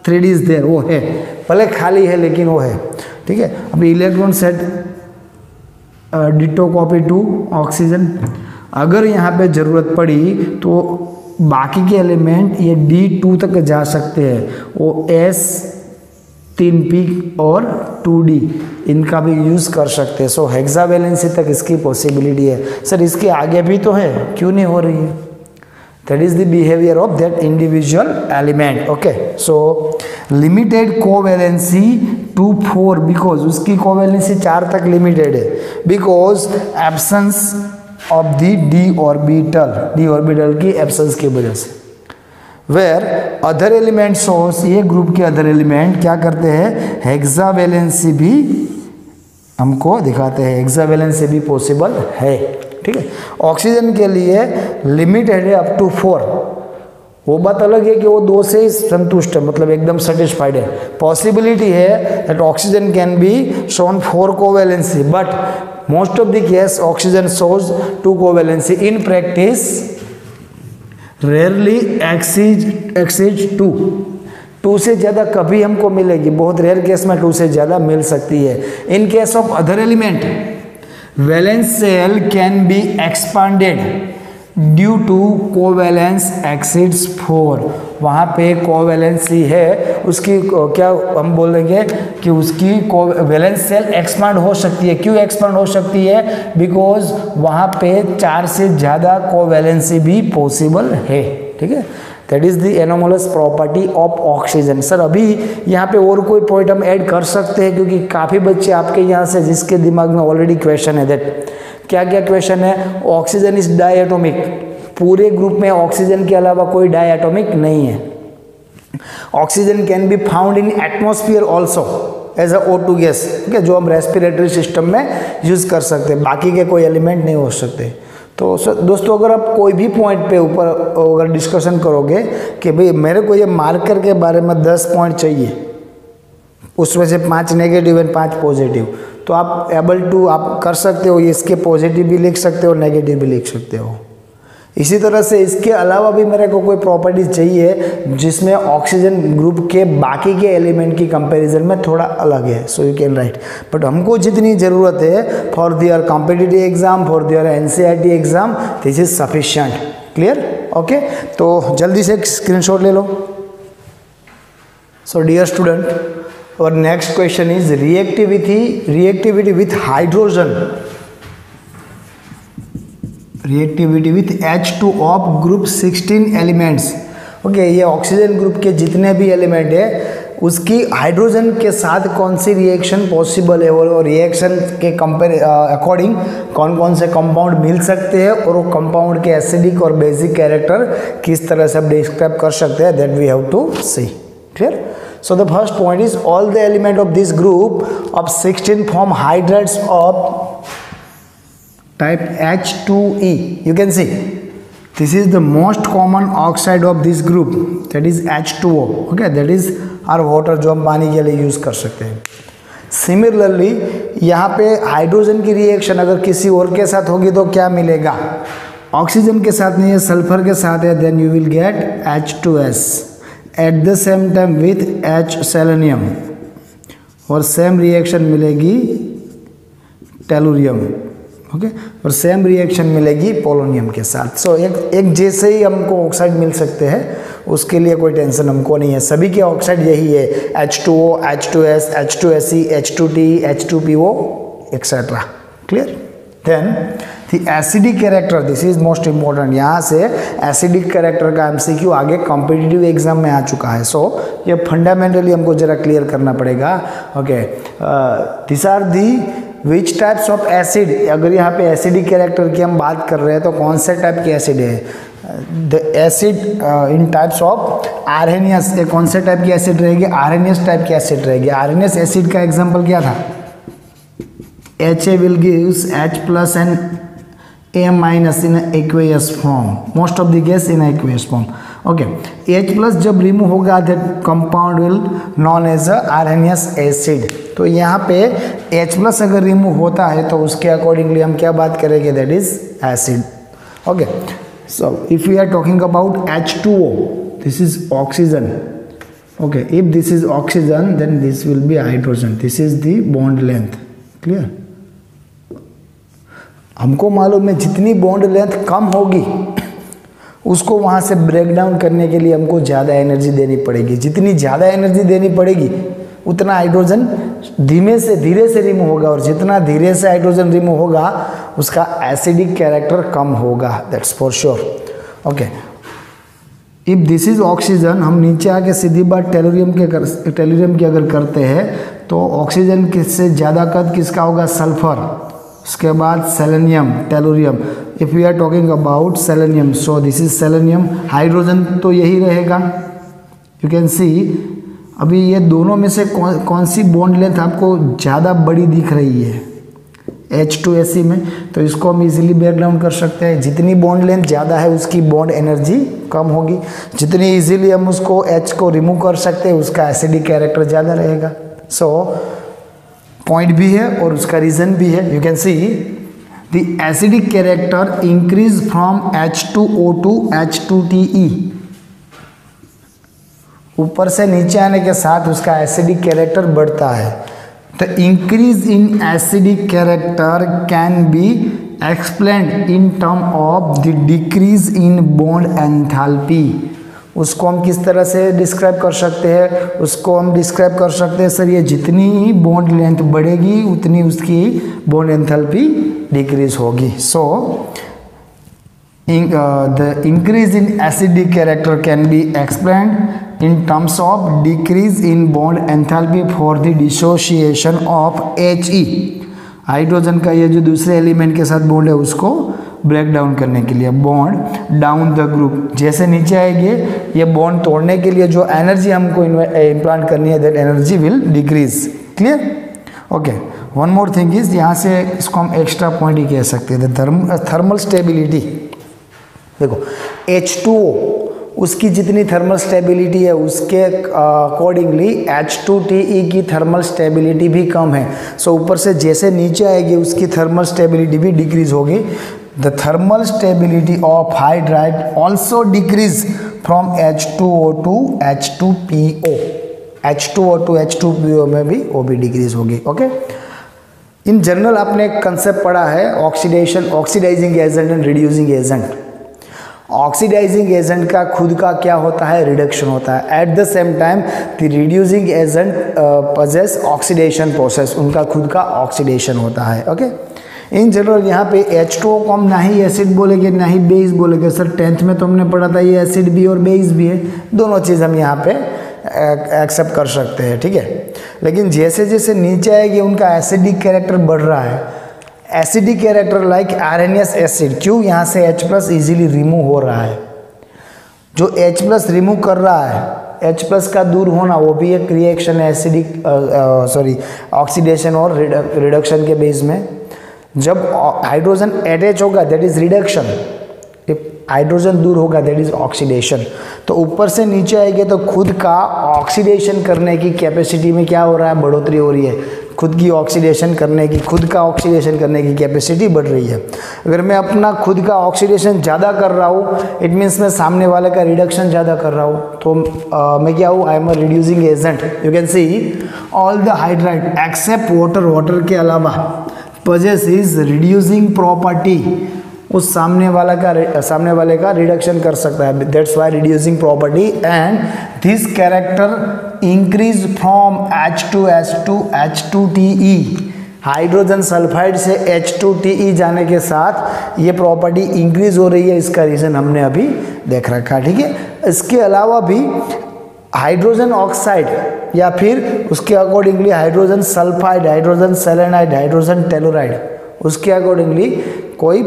3d इज देयर, वो है, भले खाली है लेकिन वो है. ठीक है, अभी electron set ditto copy to oxygen. अगर यहाँ पे ज़रूरत पड़ी तो बाकी के एलिमेंट ये D2 तक जा सकते हैं, वो S 3p और 2d इनका भी यूज़ कर सकते हैं. सो हेक्सावैलेंसी तक इसकी पॉसिबिलिटी है. सर इसके आगे भी तो है, क्यों नहीं हो रही है? That is the behaviour of that individual element. Okay, so limited covalency to 4 because उसकी कोवैलेंसी 4 तक लिमिटेड है, because absence of the d orbital की एब्सेंस की वजह से. वेयर अदर एलिमेंट सोर्स, ये ग्रुप के अदर एलिमेंट क्या करते हैं? हेक्सावैलेंसी भी हमको दिखाते हैं, हेक्सावैलेंसी भी पॉसिबल है. ठीक है, ऑक्सीजन के लिए लिमिटेड है अप टू 4. वो बात अलग है कि वो 2 से संतुष्ट है, मतलब एकदम सेटिस्फाइड है. पॉसिबिलिटी है that oxygen can be shown 4 covalency, but most of the case oxygen shows 2 covalency. In practice rarely exceed 2 से ज़्यादा कभी हमको मिलेगी, बहुत रेयर केस में 2 से ज़्यादा मिल सकती है. In case of other element valence shell can be expanded due to covalence exceeds 4. वहाँ पे कोवैलेंसी है, उसकी क्या हम बोलेंगे कि उसकी वैलेंस सेल एक्सपांड हो सकती है. क्यों एक्सपांड हो सकती है? बिकॉज वहाँ पे 4 से ज़्यादा कोवैलेंसी भी पॉसिबल है. ठीक है, that is the anomalous property of oxygen. Sir अभी यहाँ पे और कोई पॉइंट हम ऐड कर सकते हैं, क्योंकि काफ़ी बच्चे आपके यहाँ से जिसके दिमाग में ऑलरेडी क्वेश्चन है. दैट क्या क्या क्वेश्चन है? Oxygen is diatomic. पूरे ग्रुप में ऑक्सीजन के अलावा कोई डायटोमिक नहीं है. Oxygen can be found in atmosphere also as a O2 gas, ठीक है, जो हम रेस्पिरेटरी सिस्टम में यूज कर सकते हैं. बाकी के कोई एलिमेंट नहीं हो सकते. तो दोस्तों अगर आप कोई भी पॉइंट पे ऊपर अगर डिस्कशन करोगे कि भाई मेरे को ये मार्कर के बारे में 10 पॉइंट चाहिए, उसमें से 5 नेगेटिव एंड 5 पॉजिटिव, तो आप एबल टू आप कर सकते हो. इसके पॉजिटिव भी लिख सकते हो, नेगेटिव भी लिख सकते हो. इसी तरह से इसके अलावा भी मेरे को कोई प्रॉपर्टी चाहिए जिसमें ऑक्सीजन ग्रुप के बाकी के एलिमेंट की कंपैरिजन में थोड़ा अलग है, so you can write. But हमको जितनी ज़रूरत है for their competitive exam, for their NCERT exam, this is sufficient. Clear? Okay, तो जल्दी से स्क्रीनशॉट ले लो. सो डियर स्टूडेंट, और next question is reactivity with hydrogen. Reactivity with H2 of group 16 elements. Okay, ये ऑक्सीजन ग्रुप के जितने भी एलिमेंट है उसकी हाइड्रोजन के साथ कौन सी रिएक्शन पॉसिबल है और रिएक्शन के अकॉर्डिंग कौन कौन से कंपाउंड मिल सकते हैं और वो कंपाउंड के एसिडिक और बेसिक कैरेक्टर किस तरह से आप डिस्क्राइब कर सकते हैं, that we have to see. Clear? So the first point is all the element of this group of 16 form hydrides of type H2E. You can see this is the most common oxide of this group, that is H2O. Okay, that is our water जो हम पानी के लिए use कर सकते हैं। Similarly यहाँ पे हाइड्रोजन की रिएक्शन अगर किसी और के साथ होगी तो क्या मिलेगा? ऑक्सीजन के साथ नहीं है, सल्फर के साथ है, then you will get H2S at the same time with H selenium, और सेम रिएक्शन मिलेगी टेलुरियम। ओके, और सेम रिएक्शन मिलेगी पोलोनियम के साथ। सो एक जैसे ही हमको ऑक्साइड मिल सकते हैं, उसके लिए कोई टेंशन हमको नहीं है। सभी के ऑक्साइड यही है, H2O, H2S, H2Se, H2Te, H2PO etcetera. Clear? Then the acidic character, this is most important. यहाँ से एसिडिक कैरेक्टर का एमसीक्यू आगे कॉम्पिटिटिव एग्जाम में आ चुका है। सो ये फंडामेंटली हमको जरा क्लियर करना पड़ेगा। Okay, this are the which types of acid. अगर यहाँ पे एसिडिक कैरेक्टर की हम बात कर रहे हैं तो कौन से टाइप की एसिड है? The acid in types of Arrhenius, कौन से टाइप की एसिड रहेगी? आर्हेनियस टाइप की एसिड रहेगी। आर्हेनियस एसिड का एग्जाम्पल क्या था? Ha will gives H plus and A minus in aqueous form, most of the case in aqueous form. Okay, H plus जब रिमूव होगा that compound will known as a arrhenius acid। तो यहाँ पे H plus अगर remove होता है तो उसके अकॉर्डिंगली हम क्या बात करेंगे? that is acid। Okay, so if we are talking about H2O, this is oxygen। Okay, if this is oxygen then this will be hydrogen, this is the bond length। Clear? हमको मालूम है जितनी bond length कम होगी उसको वहाँ से break down करने के लिए हमको ज़्यादा एनर्जी देनी पड़ेगी। जितनी ज़्यादा एनर्जी देनी पड़ेगी उतना हाइड्रोजन धीरे से रिमूव होगा, और जितना धीरे से हाइड्रोजन रिमूव होगा उसका एसिडिक कैरेक्टर कम होगा, that's for sure. Okay, if this is oxygen, हम नीचे आके सीधी बात टेलुरियम की अगर करते हैं तो ऑक्सीजन से ज़्यादा कद किसका होगा? सल्फर, उसके बाद selenium, tellurium. If we are talking about selenium, so this is selenium. Hydrogen तो यही रहेगा। यू कैन सी अभी ये दोनों में से कौन सी बॉन्ड लेंथ आपको ज़्यादा बड़ी दिख रही है? H2Se में, तो इसको हम इजीली ब्रेक डाउन कर सकते हैं। जितनी बॉन्ड लेंथ ज़्यादा है उसकी बॉन्ड एनर्जी कम होगी, जितनी इजीली हम उसको H को रिमूव कर सकते हैं उसका एसिडिक कैरेक्टर ज़्यादा रहेगा। सो पॉइंट भी है और उसका रीजन भी है। You can see the acidic character increase from H2O to H2Te। ऊपर से नीचे आने के साथ उसका एसिडिक कैरेक्टर बढ़ता है। The increase in acidic character can be explained in term of the decrease in bond enthalpy. उसको हम किस तरह से डिस्क्राइब कर सकते हैं? उसको हम डिस्क्राइब कर सकते हैं, सर ये जितनी ही बॉन्ड लेंथ बढ़ेगी उतनी उसकी बॉन्ड एंथैल्पी डिक्रीज होगी। So the increase in acidic character can be explained in terms of decrease in bond enthalpy for the dissociation of He। Hydrogen का ये जो दूसरे एलिमेंट के साथ बॉन्ड है उसको ब्रेक डाउन करने के लिए, बॉन्ड डाउन द ग्रुप। जैसे नीचे आएंगे ये बॉन्ड तोड़ने के लिए जो एनर्जी हमको इम्प्लांट करनी है, that energy will decrease. Clear? Okay, one more thing is, यहाँ से इसको हम एक्स्ट्रा पॉइंट ही कह सकते हैं, थर्मल स्टेबिलिटी। देखो H2O उसकी जितनी थर्मल स्टेबिलिटी है उसके अकॉर्डिंगली H2Te की थर्मल स्टेबिलिटी भी कम है। सो ऊपर से जैसे नीचे आएगी उसकी थर्मल स्टेबिलिटी भी डिक्रीज होगी। The thermal stability of hydride also decrease from H2O to H2PO। H2O to H2PO में भी वो भी डिक्रीज होगी। ओके, इन जनरल आपने एक कंसेप्ट पढ़ा है oxidising agent and reducing agent. Oxidising agent का खुद का क्या होता है? रिडक्शन होता है। At the same time the reducing agent possess oxidation process, उनका खुद का ऑक्सीडेशन होता है। ओके, इन जनरल यहाँ पे H2O को हम ना ही एसिड बोलेंगे ना ही बेस बोलेंगे। सर 10th में तो हमने पढ़ा था ये एसिड भी और बेस भी है, दोनों चीज़ हम यहाँ पे एक्सेप्ट कर सकते हैं, ठीक है। लेकिन जैसे जैसे नीचे आएगी उनका एसिडिक कैरेक्टर बढ़ रहा है। Acidic character like RNS acid, क्यों, यहाँ से H+ इजीली रिमूव हो रहा है। जो H+ रिमूव कर रहा है, H+ का दूर होना वो भी एक रिएक्शन है एसिडिक ऑक्सीडेशन और रिडक्शन के बेस में। जब हाइड्रोजन अटैच होगा दैट इज रिडक्शन, हाइड्रोजन दूर होगा दैट इज ऑक्सीडेशन। तो ऊपर से नीचे आएंगे तो खुद का ऑक्सीडेशन करने की कैपेसिटी में क्या हो रहा है, बढ़ोतरी हो रही है। खुद की ऑक्सीडेशन करने की, खुद का ऑक्सीडेशन करने की कैपेसिटी बढ़ रही है। अगर मैं अपना खुद का ऑक्सीडेशन ज़्यादा कर रहा हूँ, इट मीन्स मैं सामने वाले का रिडक्शन ज़्यादा कर रहा हूँ, तो मैं क्या हूँ, I am a reducing agent. You can see all the hydride except water, water के अलावा possess is reducing property, उस सामने वाले का रिडक्शन कर सकता है। That's why reducing property and this character increase from H2S to H2TE। Hydrogen sulphide से H2TE जाने के साथ ये प्रॉपर्टी इंक्रीज हो रही है, इसका रीज़न हमने अभी देख रखा है, ठीक है। इसके अलावा भी हाइड्रोजन ऑक्साइड या फिर उसके accordingly hydrogen sulphide, hydrogen selenide, hydrogen telluride, उसके अकॉर्डिंगली कोई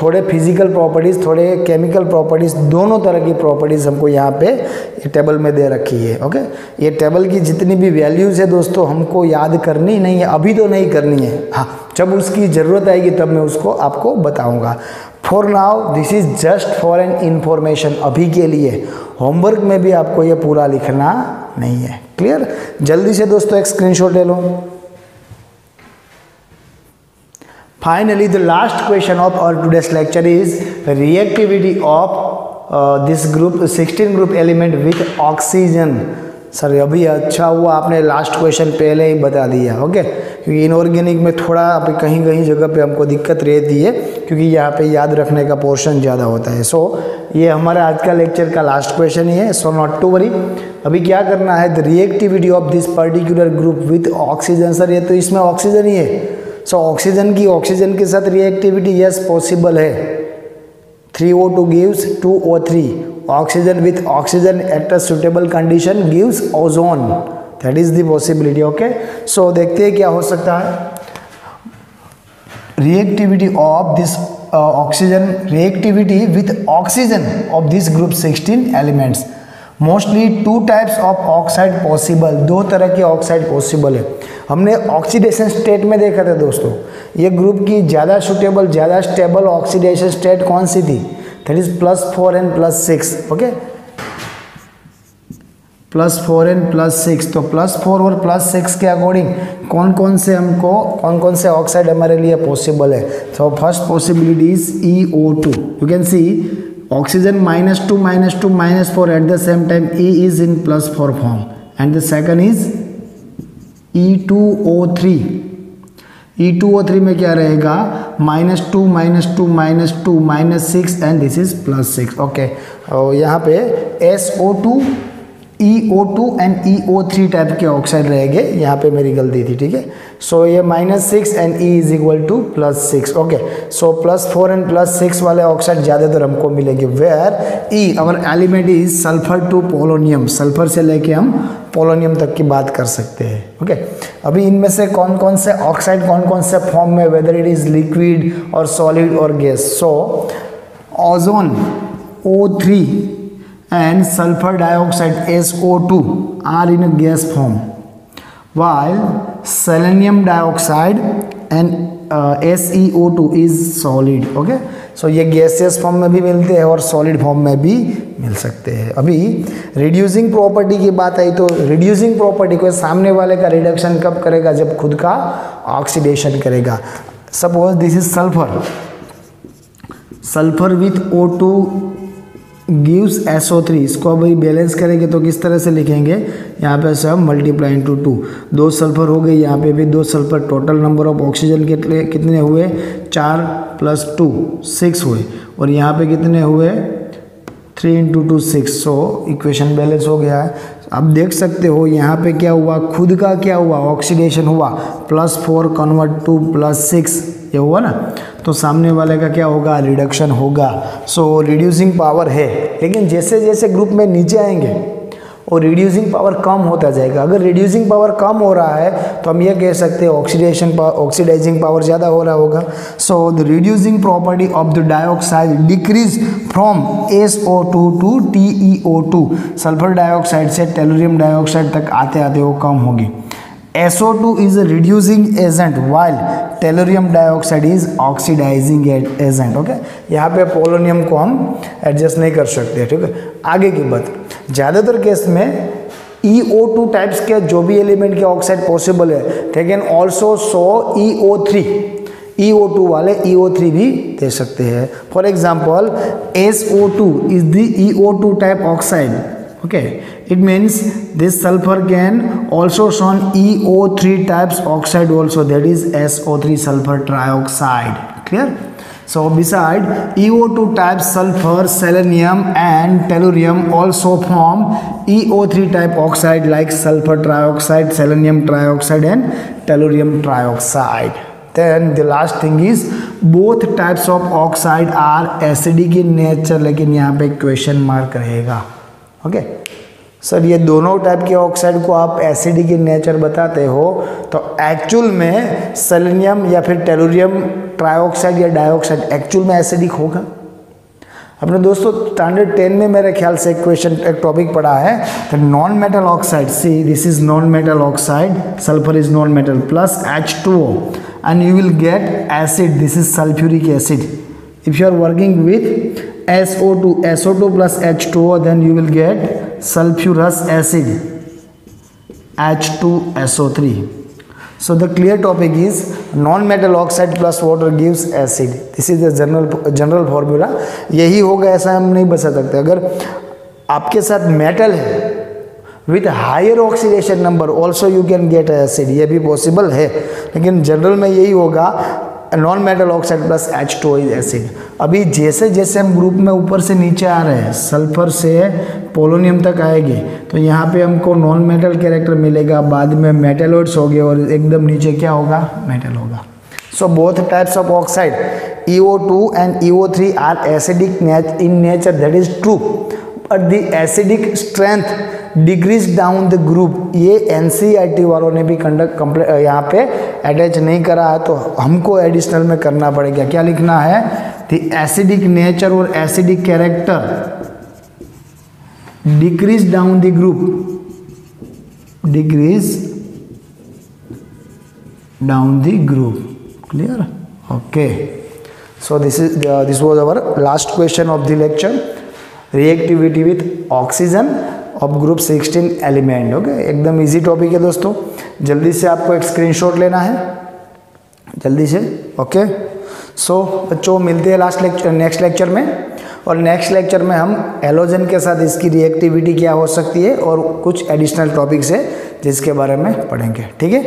थोड़े फिजिकल प्रॉपर्टीज़, थोड़े केमिकल प्रॉपर्टीज़, दोनों तरह की प्रॉपर्टीज़ हमको यहाँ पे ये टेबल में दे रखी है। ओके, ये टेबल की जितनी भी वैल्यूज़ है दोस्तों हमको याद करनी नहीं है, अभी तो नहीं करनी है, हाँ जब उसकी ज़रूरत आएगी तब मैं उसको आपको बताऊँगा। For now this is just for an information, अभी के लिए। होमवर्क में भी आपको ये पूरा लिखना नहीं है। क्लियर? जल्दी से दोस्तों एक स्क्रीनशॉट ले लो। Finally the last question of our today's lecture is reactivity of this group 16 group element with oxygen. Sir अभी अच्छा हुआ आपने लास्ट क्वेश्चन पहले ही बता दिया, ओके, क्योंकि इनऑर्गेनिक में थोड़ा कहीं कहीं जगह पे हमको दिक्कत रहती है, क्योंकि यहाँ पे याद रखने का पोर्शन ज़्यादा होता है। सो ये हमारा आज का लेक्चर का लास्ट क्वेश्चन ही है, सो नॉट टू वरी। अभी क्या करना है, the reactivity of this particular group with oxygen. Sir ये तो इसमें ऑक्सीजन ही है, सो ऑक्सीजन की ऑक्सीजन के साथ रिएक्टिविटी यस पॉसिबल है। 3O2 gives 2O3. Oxygen with oxygen at a suitable condition gives ozone. That is the possibility. Okay. So देखते हैं क्या हो सकता है। Reactivity of this reactivity with oxygen of this group 16 elements. Mostly 2 types of oxide possible. 2 तरह के oxide possible है। हमने ऑक्सीडेशन स्टेट में देखा था दोस्तों, ये ग्रुप की ज़्यादा सुटेबल, ज़्यादा स्टेबल ऑक्सीडेशन स्टेट कौन सी थी, that is +4 and +6। Okay, +4 and +6। तो +4 और +6 के अकॉर्डिंग कौन कौन से ऑक्साइड हमारे लिए पॉसिबल है। तो first possibility is EO2। You can C oxygen -2 -2 -4 eight the same time E is in +4 form, and the second is E2O3। E2O3 में क्या रहेगा, -2 -2 -2 -6 एंड दिस इज +6। ओके, और यहाँ पे SO2, EO2 and EO3 type के oxide रहेंगे। यहाँ पे मेरी गलती थी, ठीक है। सो ये -6 and E is equal to +6। Okay, so +4 and +6 वाले ऑक्साइड ज़्यादातर हमको मिलेंगे। Where E our element is sulphur to polonium, sulphur से लेके हम पोलोनियम तक की बात कर सकते हैं। ओके, अभी इनमें से कौन कौन से ऑक्साइड कौन कौन से फॉर्म में, वेदर इट इज लिक्विड और सॉलिड और gas. So ozone O3 and sulfur dioxide SO2 are in a gas form, while selenium dioxide and SeO2 is solid। okay, so ये गैसियस फॉर्म में भी मिलते हैं और सॉलिड फॉर्म में भी मिल सकते हैं। अभी रिड्यूसिंग प्रॉपर्टी की बात आई तो रिड्यूसिंग प्रॉपर्टी को सामने वाले का रिडक्शन कब करेगा, जब खुद का ऑक्सीडेशन करेगा। Suppose this is sulphur, sulphur with O2 gives SO3। इसको अभी बैलेंस करेंगे तो किस तरह से लिखेंगे, यहाँ पे सब मल्टीप्लाई इंटू 2, 2 सल्फर हो गए, यहाँ पे भी 2 sulphur. Total number of oxygen कितने हुए, 4 + 2 6 हुए, और यहाँ पे कितने हुए, 3 इंटू 2 6, सो इक्वेशन बैलेंस हो गया है। अब देख सकते हो यहाँ पे क्या हुआ, खुद का क्या हुआ, ऑक्सीडेशन हुआ, +4 कन्वर्ट टू +6, ये हुआ ना, तो सामने वाले का क्या होगा, रिडक्शन होगा। सो रिड्यूसिंग पावर है, लेकिन जैसे जैसे ग्रुप में नीचे आएंगे और रिड्यूसिंग पावर कम होता जाएगा। अगर रिड्यूसिंग पावर कम हो रहा है तो हम ये कह सकते हैं ऑक्सीडाइजिंग पावर ज़्यादा हो रहा होगा। So the reducing property of the dioxide decrease from SO2 to TeO2, sulphur dioxide से टेलुरियम डाइऑक्साइड तक आते आते वो कम होगी। SO2 is a reducing agent while tellurium dioxide is oxidizing agent। Okay, यहाँ पे पोलोनियम को हम एडजस्ट नहीं कर सकते, ठीक है। आगे की बात, ज़्यादातर केस में EO2 टाइप्स के जो भी एलिमेंट के ऑक्साइड पॉसिबल है, they can also show EO3, EO2 वाले EO3 भी दे सकते हैं। For example SO2 is the EO2 type oxide. Okay, it means this sulfur can also show EO3 types oxide also, that is SO3 sulfur trioxide. Clear? So beside EO2 type sulfur, selenium and tellurium also form EO3 type oxide like sulfur trioxide, selenium trioxide and tellurium trioxide. Then the last thing is both types of oxide are acidic in nature, लेकिन यहाँ पे question mark रहेगा। Okay sir, ये दोनों type के oxide को आप acidic in nature बताते हो, तो एक्चुअल में सेलेनियम या फिर टेलुरियम ट्राइऑक्साइड या डाइऑक्साइड एक्चुअल में एसिडिक होगा? अपने दोस्तों स्टैंडर्ड 10 में मेरे ख्याल से एक टॉपिक पढ़ा है, तो non metal oxide, see this is non metal oxide, sulphur is non metal, plus H2O and you will get acid, this is sulphuric acid. If you are working with SO2 plus H2O, then you will get sulfurous acid, H2SO3. So the clear topic is non-metal oxide plus water gives acid. This is the general formula. यही होगा ऐसा हम नहीं बता सकते। अगर आपके साथ मेटल है with higher oxidation number also you can get acid, ये भी पॉसिबल है, लेकिन जनरल में यही होगा non metal oxide plus H2O is acid. अभी जैसे जैसे हम ग्रुप में ऊपर से नीचे आ रहे हैं, सल्फर से पोलोनियम तक आएंगे, तो यहाँ पे हमको नॉन मेटल कैरेक्टर मिलेगा, बाद में मेटलोइड्स हो गए और एकदम नीचे क्या होगा, मेटल होगा। So both types of oxide EO2 and EO3 are acidic in nature, that is true, but the acidic strength decrease down the group. ये NCERT वालों ने भी यहाँ पे अटैच नहीं करा है, तो हमको एडिशनल में करना पड़ेगा। क्या लिखना है, द एसिडिक नेचर और acidic character decrease down the group, decrease down the group. Clear? Okay, so this was our last question of the lecture, reactivity with oxygen of group 16 element. Okay, एकदम easy topic है दोस्तों, जल्दी से आपको एक screenshot लेना है, जल्दी से। ओके, सो बच्चों मिलते हैं नेक्स्ट लेक्चर में, और नेक्स्ट लेक्चर में हम हैलोजन के साथ इसकी रिएक्टिविटी क्या हो सकती है और कुछ एडिशनल टॉपिक्स है जिसके बारे में पढ़ेंगे। ठीक है।